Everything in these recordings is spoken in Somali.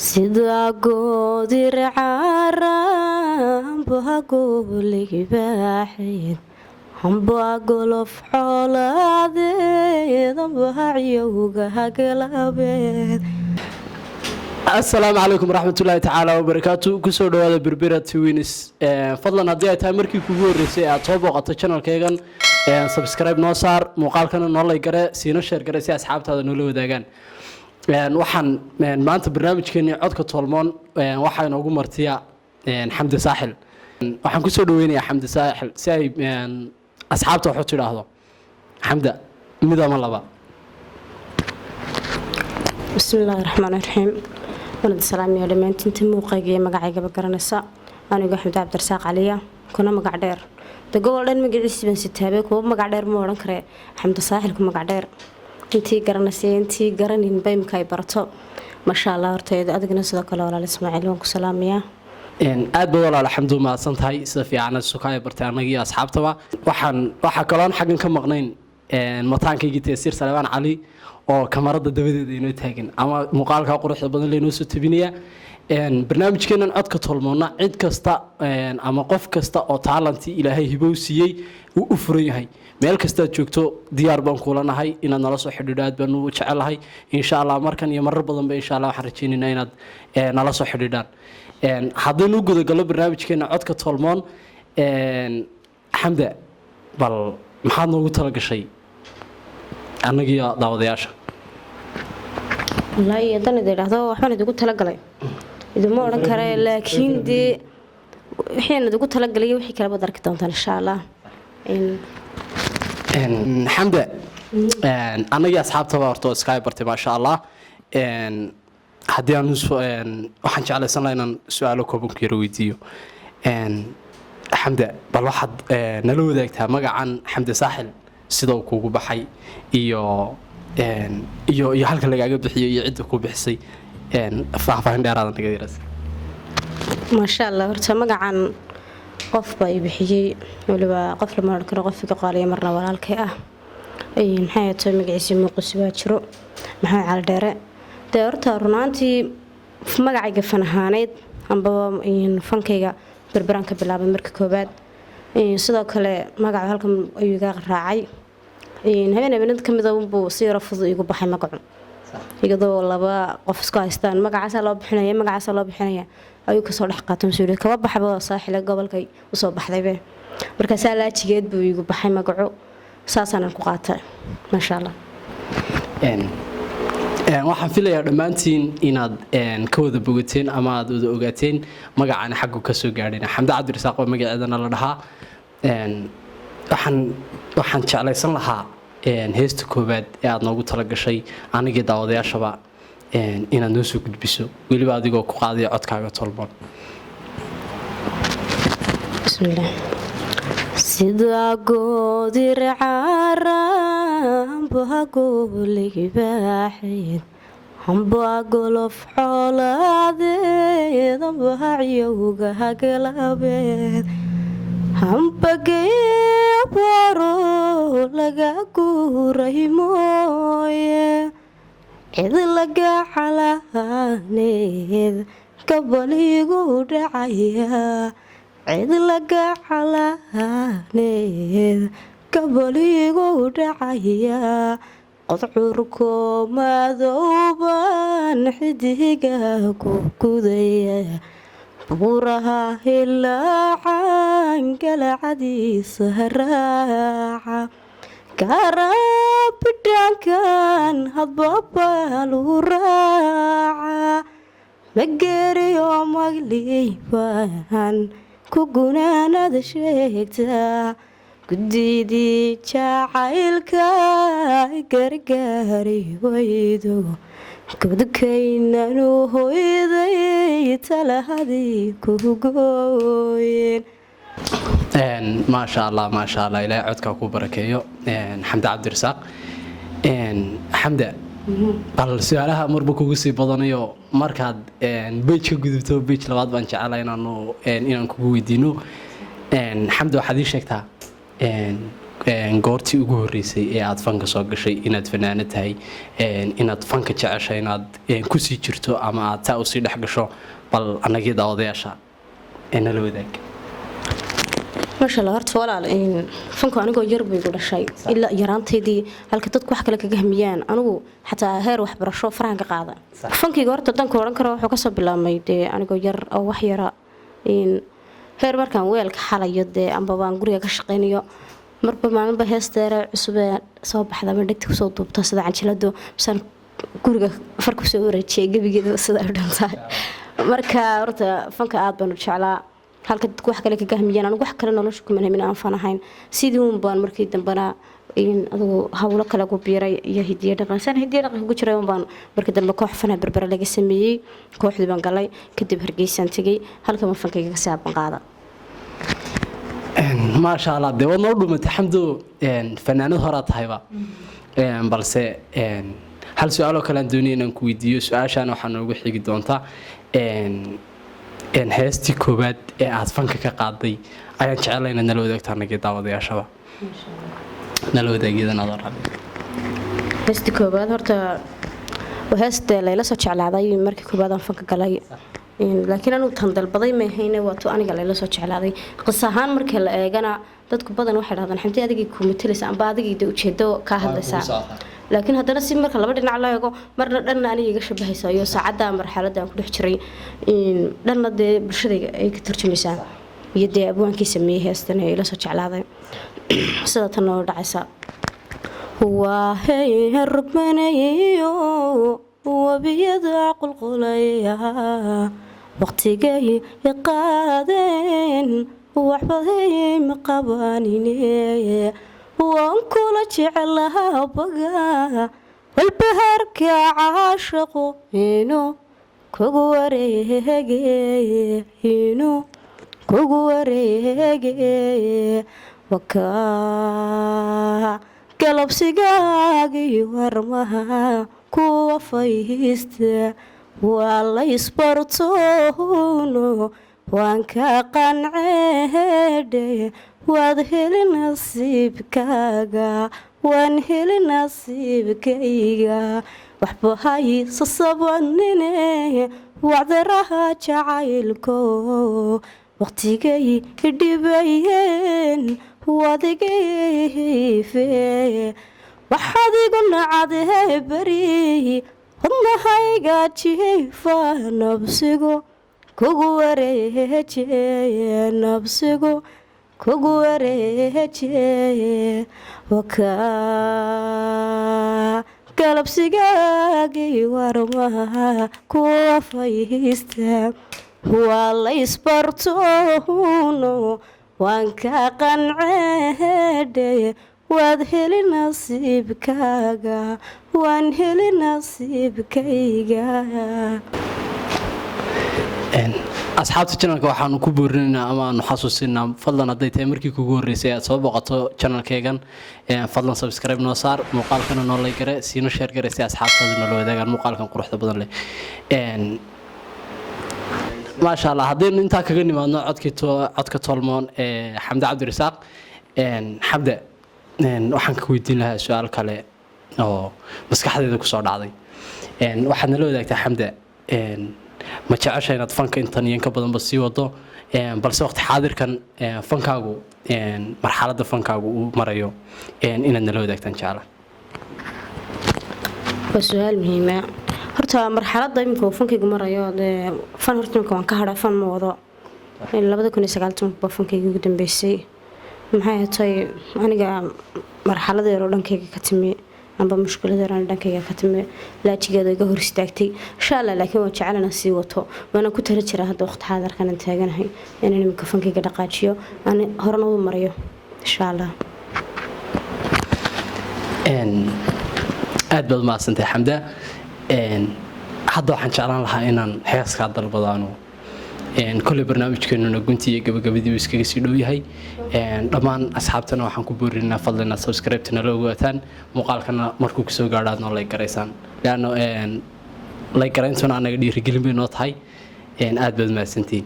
sida goodir caaraan bahagoolibaaxeed hambaa golof xoolaadeed ambahaciyowga hagalabeed. asalaamu calaykum waraxmatullaahi tacaala wabarakaatu. kusoo dhawaada berbera twins. fadlan haddii ay tahay markii kugu horreysay aad soo booqato channelkaygan subscribe noo saar, muuqaalkana noo laygare, siino sheer gare si asxaabtaada noola wadaagaan. waxaan maanta barnaamijkeennii codka tolmoon waxaa inoogu martiya xamdi saaxil. waxaan kusoo dhaweynayaa xamdi saaxil si ay asxaabta waxu tidhaahdo. xamda mid ama laba. bismillaahi raxmaani raxiim. walad salaamiyo dhammaantiinta muuqayga iyo magacaygaba garanaysa. anigu xamdi cabdirasaaq caliya kuna magac dheer de gobol dhan magaciisi baan sitaabay kuwa magac dheer ma odhan kare. xamdi saaxilku magac dheer intii garanaysay intii garanin baymka ay barato masha allah. horteeda adigana sidoo kale walaal ismaaciil waan ku salaamayaa. aad baad walaal xamdu mahadsan tahay sida fiican suka ay bartay anagii asxaabtaba. waxaa kaloon xaggan ka maqnayn mataankaygi taysiir salebaan cali oo kamarada dabadeeda inoo taagan ama muuqaalka quruxda badan leenoo soo tabinaya. barnaamijkeenan codka tolmoonna cid kasta ama qof kasta oo taalantii ilaahay hibow siiyey uu u furan yahay. meel kastaad joogto diyaar baan kuula nahay inaad nala soo xidhiidho. aad baan u jecelahay insha allah markan iyo marar badanba insha allah waxaan rajaynaynaa inaad nala soo xidhiidhaan. haddaynu u gudagallo barnaamijkeena codka tolmoon, xamda bal maxaad noogu talagashay annagiyo daawadayaasha? wallaahi haddaan idin idhaahdo waxbaan idigu talagalay idima odhan kare, laakiin dee wixian idigu talagalay wixii kaleba ad arki doontaan insha allah. xamda annagii asxaabtaba horta iska bartay maasha allah. haddii aan waxaan jeclaysan lahaa inaan su-aalo kooban ku yaro weydiiyo. xamda bal waxaad nala wadaagtaa magacan xamdi saaxil sida uu kuugu baxay iyo halka lagaaga bixiyo iyo cidda ku bixisay. faahfaahin dheeraada naga diras. maasha allah. horta magacan qof baa i bixiyey, waliba qof lama odhan karo, qof iga qaaliya marna walaalkay ah. maxay tahay magaciisii muuqisi waa jiro maxamed cali dheere. dee horta runaantii magacayga fan ahaaneyd ambaba fankayga berberaan ka bilaabay marka koobaad. sidoo kale magaca halkan ayuu iga raacay habeenad ka mida unbuu si yaro fudud igu baxay magacu, iyadoo laba qof isku haystaan magacaasaa loo bixinaya ayuu kasoo dhex qaata mas-uuliyad kaba baxba saaxile gobolkay usoo baxdaybe. markaasaa laajigeed buu igu baxay magacu, saasaanan ku qaatay maasha allah. waxaan filayaa dhammaantiin inaad ka wada bogateen ama aad wada ogaateen magacaan xaggu ka soo gaadhayna. xamdi cabdirasaaq waa magaceedana la dhahaa. waxaan jeclaysan lahaa heesta koowaad ee aad noogu talagashay anigii daawadayaashaba inaad noo soo gudbiso, weliba adigoo ku qaadaya codkaaga tolmoon. bismillaah. sida goodir caaraan bahagoolibaaxeed hambaa golof xoolaadeed ambahaciyowga hagalabeed hambageebaro laga guuray mooye cid laga calaaneed gabaligu dhacaya cid laga calaaneed gabaligu dhacaya qodcurko madowbaan xidiga ku gudaya buuraha hilaacan galacadiisa raaca gaarabidhaankan hadbabaalu raaca mageeriyo magliibaan ku gunaanada sheegtaa gudidii jacaylka gargaari waydo godkaynanu hoyday talahadii kugooyeen. maasha allah maasha allah, ilaahay codkaa ku barakeeyo xamdi cabdirasaaq. xamda bal su-aalaha marba kugu sii badanayo markaad bej ka gudubto bej labaad baan jecelahay inaan kugu weydiino. xamda waxaad ii sheegtaa goortii ugu horeysay ee aad fanka soo gashay inaad fanaano tahay inaad fanka jeceshay inaad kusii jirto ama aad taa usii dhex gasho bal anagii daawadayaasha nala wadaag maasha allah horta walaal fanku anigoo yar bay igu dhashay ilaa yaraanteedii halka dadku wax kale kaga hamiyaan anigu xataa heer waxbarasho farahan ka qaada fankayga horta danka odhan karo wuxuu kasoo bilaabmay dee anigoo yar oo wax yara heer markaan weelka xalayo dee amba baan guriga ka shaqaynayo marba maalinba heesteera cusubee soo baxda ma dhegta kusoo duubta sida canjilado misaan guriga farka kusoo wareejiyay gebigeeda sida ay dhantahay marka horta fanka aad baan u jeclaa halka dadku wax kale kaga hamiyaan anigu wax kale nolosha kuma hamin aan fan ahayn sidii uun baan markii dambana adigu hawlo kale ku biiray iyo hidiyo dhaqan ku jiray baan markii dambe koox fanaha berbera laga sameeyay kooxdii baan galay kadib Hargeysan tagay halka ma fankayga ka saaban qaada maasha allah dee waad noo dhumatay xamdo fanaanad horaa tahayba balse hal su-aaloo kale aan doonaya inaan ku weydiiyo su-aashaan waxaa noogu xigi doontaa heestii koowaad ee aad fanka ka qaaday ayaan jecelahay inaad nala wadaagto anagii daawadayaashaba nala wadaagyadan adoo rabi heestii koowaad horta waa heestee layla soo jeclaaday markii koowaad aan fanka galay laakiin anigu tan dalbaday ma ahayne waa to aniga layla soo jeclaaday qis ahaan markii la eegana dadku badan waxay dhahdaan xamdi adigii ku matalaysa amba adigii ujeedo ka hadlaysaa laakiin haddana si marka laba dhinac loo eego marna dhanna aniga iga shabahaysa iyo saacadda marxaladda aan ku dhex jiray dhanna dee bulshadayga ay ka turjumaysaa iyo dee abwaankii sameeyey heestan ee ila soo jeclaaday sida tan noo dhacaysa waa hey rugmanayo wabiyada qulqulaya waqtigay qaadeen waxbaday ma qabanine waan kula jeclahaa baga walbahaarka caashaqo inuu kugu wareege wakaa galabsigaagii warmaha kuwa fayhista waa la isbartoono waan ka qanceedhe waad heli nasiibkaaga waan heli nasiibkayga waxba haysa sabanine wacdaraha jacaylko waqtigay dhibayeen wadigayfe waxaad igu nacadee beri wadnahayga jiifa nabsigu kugu wareeje wakaa galabsigaagii warmaha kuwa fayhista waa la isbartoono waan ka qanceedhe waad heli nasiibkaaga waan heli nasiibkayga asxaabta channelka waxaanu ku boorinaynaa ama aanu xasuusinaa fadlan hadday tahay markii kugu horreysay aad soo boqoto channelkaygan fadlan subscribe noo saar muuqaalkana noo like gare siino share gare si asxaabtaadu nala wadaagaan muuqaalkan quruxda badan leh maasha allah haddaynu intaa kaga nimaadno codka tolmoon xamde cabdirasaaq xamde waxaan ka weydiin lahaa su-aal kale oo maskaxdeeda kusoo dhacday waxaad nala wadaagtaa xamde ma jecesha inaad fanka intan iyo inka badanba sii wado balse waqti xaadirkan fankaagu marxaladda fankaagu uu marayo inaad nala wadaagtaan jecla waa su-aal muhiima horta marxaladda iminka uu fankaygu marayo fan horta iminka waan ka hadha fan ma wado 2019 baa fankayga ugu dambeysay maxay tahay aniga marxaladeeda oo dhankayga ka timi amba mushkiladeeda dhankayga ka timi laajigeeda iga hor istaagtay insha Allah laakiin waan jecelana sii wato waana ku tala jiraa hadda waqti xaadirkan aan taaganahay inaan iminka fankayga dhaqaajiyo aan horena u marayo insha Allah aad baad maasantay xamda hadda waxaan jeclaan lahaa inaan heeska dalbadaano كل برنامج كنا نقولتي قبل بدي ويسكيسي دويهاي طبعا أصحابنا وحن كبرنا فضلنا سبسكرايب تنالوجاتان مقال كنا مركوك سو قاعدنا لايك كريسان لأنه لايك كريسان أنا قدي رجل بنوت هاي آد بد ما سنتين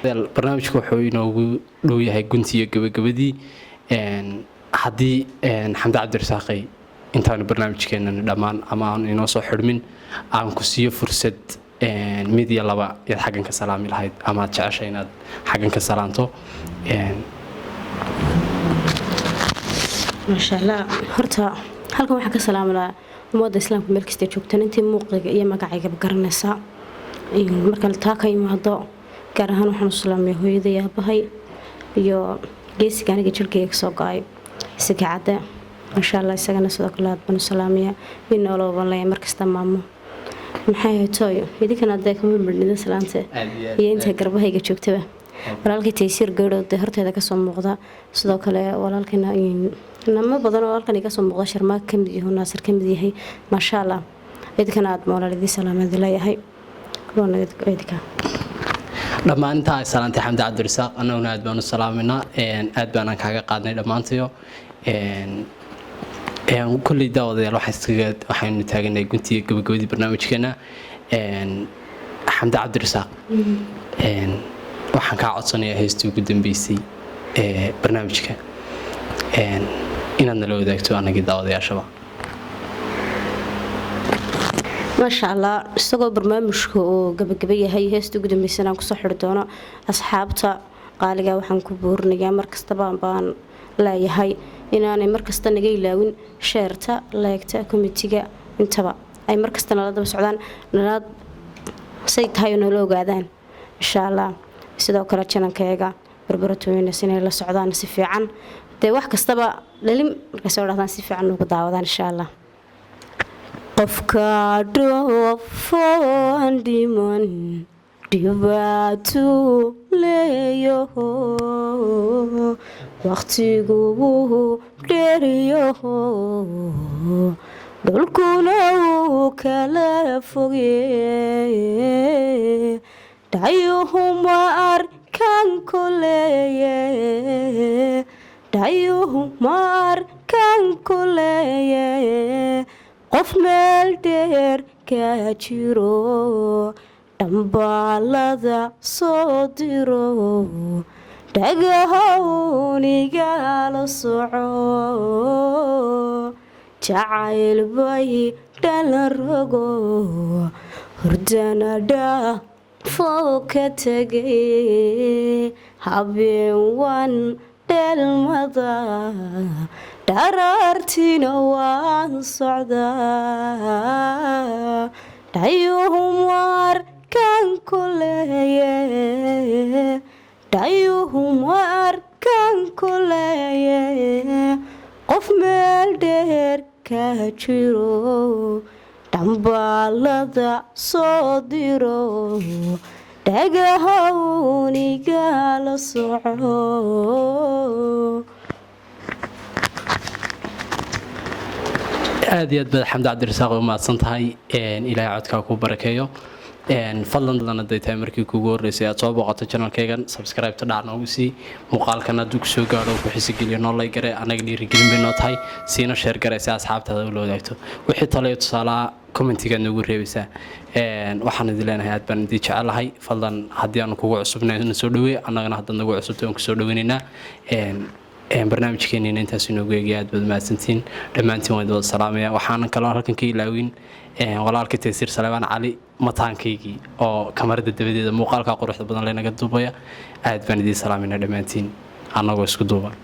البرنامج كحوي نوجو دويهاي قلتي قبل بدي haddii xamdi cabdirasaaqay intaanu barnaamijkeenan dhammaan ama aan inoo soo xidhmin aan ku siiyo fursad mid iyo laba yaad xaggan ka salaami lahayd ama aad jeceshay inaad xaggan ka salaanto maasha allah horta halkan waxaan ka salaami lahaa ummadda islaamka meel kasta joogtaan intii muuqiga iyo magacaygaba garanaysaa markaan taa ka imaado gaar ahaan waxaan u salaamaya hooyaday aabahay iyo geesiga aniga jirkeyga kasoo go-ay sigacadde maasha allah isagana sidoo kale aad baan u salaamaya inoolooban leeya markasta maamo maxay haytooyo idinkana hadee kama midhnida salaante iyo inta garbahayga joogtaba walaalkii taysiir gaadhood horteeda kasoo muuqda sidoo kale walaalkina namo badan oo halkan kasoo muuqda sharmaag kamid yahay naasir kamid yahay maasha allah idinkana aad mawlaalidii salaamad leeyahay dhammaan intaa ay salaantay xamdi cabdirasaaq annaguna aad baan u salaaminaa aad baanaan kaaga qaadnay dhammaantayo kolley daawadayaal waxaynu taaganay guntiga gabagabadii barnaamijkeena xamdi cabdirasaaq waxaan kaa codsanayaa heestii ugu dambeysay barnaamijka inaad nala wadaagto annagii daawadayaashaba maasha allah isagoo barnaamijka uu gabagaba yahay heesta ugu dambeysana aan kusoo xiri doono asxaabta qaaliga waxaan ku buurinayaa markastaba baan leeyahay inaanay markasta naga ilaawin sheerta leegta komitiga intaba ay markasta nala daba socdaan nala say tahay oo nala ogaadaan insha allah sidoo kale janankeega barbaratooynas inay la socdaan si fiican dee wax kastaba dhalin markasoo dhahdaan si fiican ugu daawadaan insha allah qofka dhoofon dhiman dhibaato leeyaho waqtigu dheeriyaho dhulkuna uu kala fogeye dhayuhuma arkan kuleeye dhayuhuma arkan kuleeye qof meel dheer ka jiro dhambaalada soo diro dhagahownigaala soco jacayl bay dhalan rogo hordana dhaafoo ka tegay habeen wan dheelmada dharaartiina waan socdaa dhayuhum arkan kuleeye dhayuhum arkan kuleeye qof meel dheer ka jiro dhambaalada soo diro dhagahownigaala soco aad iyo aad baad xamdi cabdirasaaq u mahadsan tahay ilaahay codkaa ku barakeeyo fadlan dadan hadday tahay markii kuugu horreysay aad soo booqato janalkaygan subscribe-ta dhac noogu sii muuqaalkan hadduu kusoo gaadho ku xisigeliyo noo lay gare annaga dhiirigelin bay noo tahay siina sheer gare si asxaabtaada ula wadaagto wixii taleyo tusaalaha commentigaad noogu reebaysaa waxaan idin leenahay aad baan idin jecelahay fadlan haddii aanu kugu cusubnay na soo dhaweey annagana haddaad nagu cusubtay aan kusoo dhaweynaynaa barnaamijkeenina intaas inoogu eegaya aad baad mahadsantiin dhammaantiin waan wada salaamaya waxaana kaloo halkan ka ilaawin walaalka taysiir salebaan cali mataankaygii oo kamarada dabadeeda muuqaalka quruxda badan leenaga duubaya aad baan idiin salaamayna dhammaantiin annagoo isku duuban